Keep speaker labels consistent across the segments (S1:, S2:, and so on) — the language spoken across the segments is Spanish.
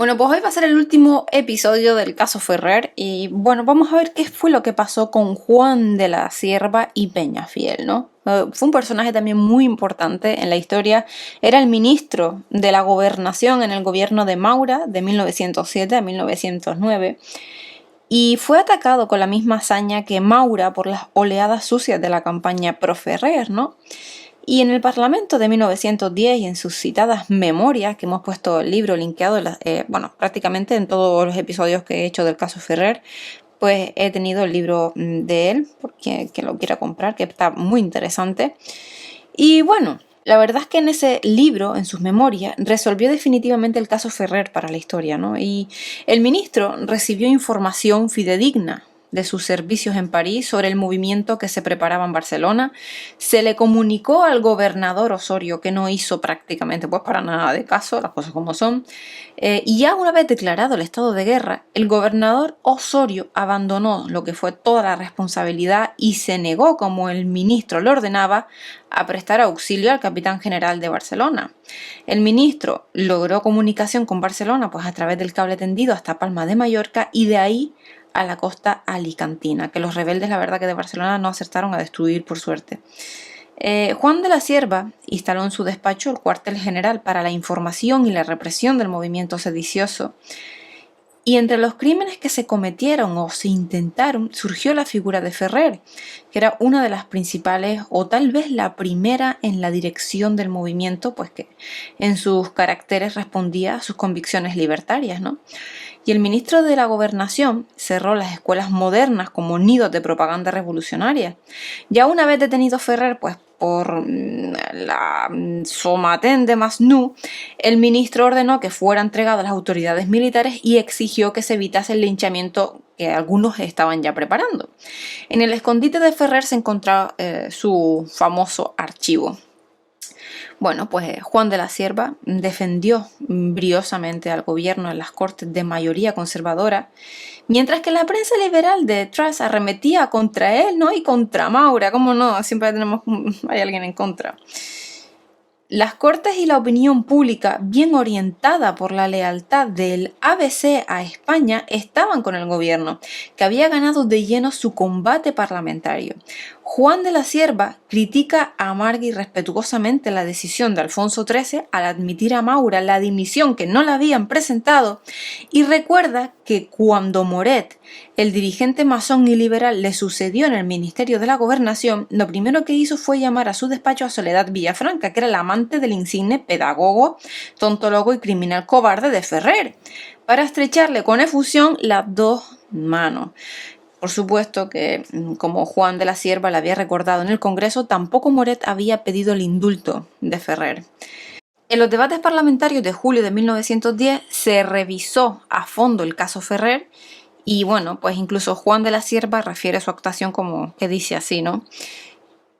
S1: Bueno, pues hoy va a ser el último episodio del caso Ferrer y bueno, vamos a ver qué fue lo que pasó con Juan de la Cierva y Peñafiel, ¿no? Fue un personaje también muy importante en la historia. Era el ministro de la Gobernación en el gobierno de Maura de 1907 a 1909 y fue atacado con la misma hazaña que Maura por las oleadas sucias de la campaña pro Ferrer, ¿no? Y en el Parlamento de 1910 y en sus citadas memorias, que hemos puesto el libro linkeado, bueno, prácticamente en todos los episodios que he hecho del caso Ferrer, pues he tenido el libro de él, porque quien lo quiera comprar, que está muy interesante. Y bueno, la verdad es que en ese libro, en sus memorias, resolvió definitivamente el caso Ferrer para la historia, ¿no? Y el ministro recibió información fidedigna de sus servicios en París sobre el movimiento que se preparaba en Barcelona. Se le comunicó al gobernador Osorio, que no hizo prácticamente pues para nada de caso, las cosas como son. Y ya una vez declarado el estado de guerra, el gobernador Osorio abandonó lo que fue toda la responsabilidad y se negó, como el ministro lo ordenaba, a prestar auxilio al capitán general de Barcelona. El ministro logró comunicación con Barcelona pues a través del cable tendido hasta Palma de Mallorca y de ahí a la costa alicantina, que los rebeldes, la verdad, que de Barcelona no acertaron a destruir, por suerte. Juan de la Cierva instaló en su despacho el cuartel general para la información y la represión del movimiento sedicioso. Y entre los crímenes que se cometieron o se intentaron surgió la figura de Ferrer, que era una de las principales o tal vez la primera en la dirección del movimiento, pues que en sus caracteres respondía a sus convicciones libertarias, ¿no? Y el ministro de la Gobernación cerró las escuelas modernas como nidos de propaganda revolucionaria. Ya una vez detenido Ferrer, pues por la Somatén de Masnou, el ministro ordenó que fuera entregado a las autoridades militares y exigió que se evitase el linchamiento que algunos estaban ya preparando. En el escondite de Ferrer se encontraba su famoso archivo. Bueno, pues Juan de la Cierva defendió briosamente al gobierno en las cortes de mayoría conservadora, mientras que la prensa liberal de Truss arremetía contra él, ¿no? Y contra Maura, ¿cómo no? Siempre hay alguien en contra. Las cortes y la opinión pública, bien orientada por la lealtad del ABC a España, estaban con el gobierno, que había ganado de lleno su combate parlamentario. Juan de la Cierva critica amarga y respetuosamente la decisión de Alfonso XIII al admitir a Maura la dimisión que no le habían presentado y recuerda que cuando Moret, el dirigente masón y liberal, le sucedió en el Ministerio de la Gobernación, lo primero que hizo fue llamar a su despacho a Soledad Villafranca, que era la amante del insigne pedagogo, tontólogo y criminal cobarde de Ferrer, para estrecharle con efusión las dos manos. Por supuesto que, como Juan de la Cierva le había recordado en el Congreso, tampoco Moret había pedido el indulto de Ferrer. En los debates parlamentarios de julio de 1910 se revisó a fondo el caso Ferrer y bueno, pues incluso Juan de la Cierva refiere su actuación como que dice así, ¿no?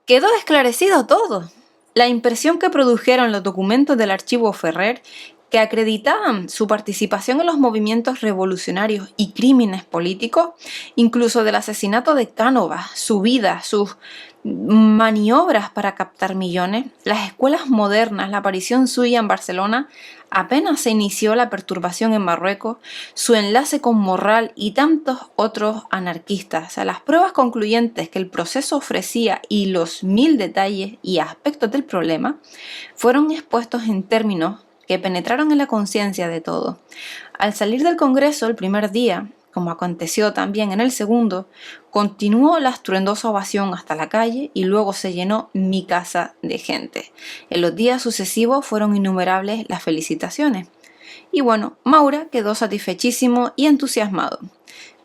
S1: Quedó esclarecido todo. La impresión que produjeron los documentos del archivo Ferrer que acreditaban su participación en los movimientos revolucionarios y crímenes políticos, incluso del asesinato de Cánovas, su vida, sus maniobras para captar millones, las escuelas modernas, la aparición suya en Barcelona, apenas se inició la perturbación en Marruecos, su enlace con Morral y tantos otros anarquistas. O sea, las pruebas concluyentes que el proceso ofrecía y los 1000 detalles y aspectos del problema fueron expuestos en términos que penetraron en la conciencia de todos. Al salir del Congreso el primer día, como aconteció también en el segundo, continuó la estruendosa ovación hasta la calle y luego se llenó mi casa de gente. En los días sucesivos fueron innumerables las felicitaciones. Y bueno, Maura quedó satisfechísimo y entusiasmado.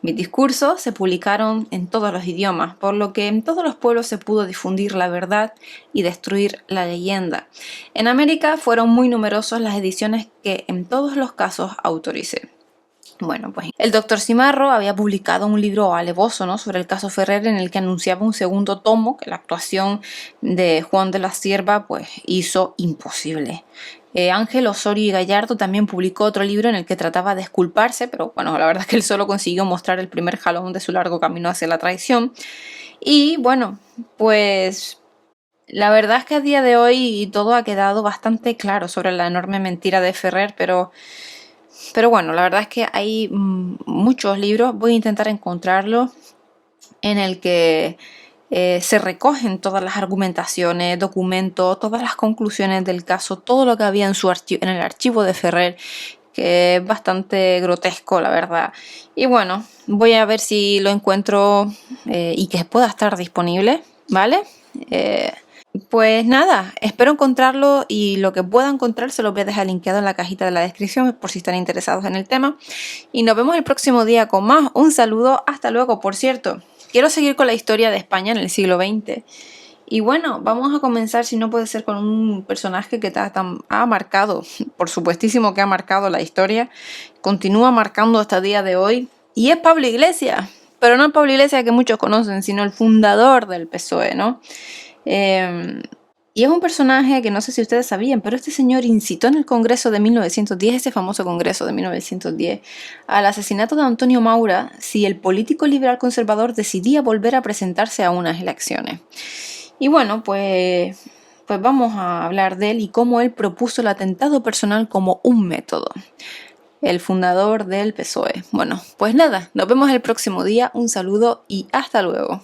S1: Mis discursos se publicaron en todos los idiomas, por lo que en todos los pueblos se pudo difundir la verdad y destruir la leyenda. En América fueron muy numerosas las ediciones que en todos los casos autoricé. Bueno, pues el doctor Cimarro había publicado un libro alevoso, ¿no?, sobre el caso Ferrer, en el que anunciaba un segundo tomo que la actuación de Juan de la Cierva pues hizo imposible. Ángel Osorio y Gallardo también publicó otro libro en el que trataba de disculparse, pero bueno, la verdad es que él solo consiguió mostrar el primer jalón de su largo camino hacia la traición. Y bueno, pues la verdad es que a día de hoy todo ha quedado bastante claro sobre la enorme mentira de Ferrer, pero Pero bueno, la verdad es que hay muchos libros, voy a intentar encontrarlos, en el que se recogen todas las argumentaciones, documentos, todas las conclusiones del caso, todo lo que había en el archivo de Ferrer, que es bastante grotesco, la verdad. Y bueno, voy a ver si lo encuentro y que pueda estar disponible, ¿vale? Pues nada, espero encontrarlo y lo que pueda encontrar se lo voy a dejar linkeado en la cajita de la descripción por si están interesados en el tema. Y nos vemos el próximo día con más. Un saludo, hasta luego. Por cierto, quiero seguir con la historia de España en el siglo XX. Y bueno, vamos a comenzar, si no puede ser, con un personaje que ha marcado, por supuestísimo que ha marcado la historia, continúa marcando hasta el día de hoy, y es Pablo Iglesias. Pero no el Pablo Iglesias que muchos conocen, sino el fundador del PSOE, ¿no? Y es un personaje que no sé si ustedes sabían, pero este señor incitó en el Congreso de 1910, ese famoso Congreso de 1910, al asesinato de Antonio Maura si el político liberal conservador decidía volver a presentarse a unas elecciones. Y bueno, pues vamos a hablar de él y cómo él propuso el atentado personal como un método. El fundador del PSOE. Bueno, pues nada, nos vemos el próximo día, un saludo y hasta luego.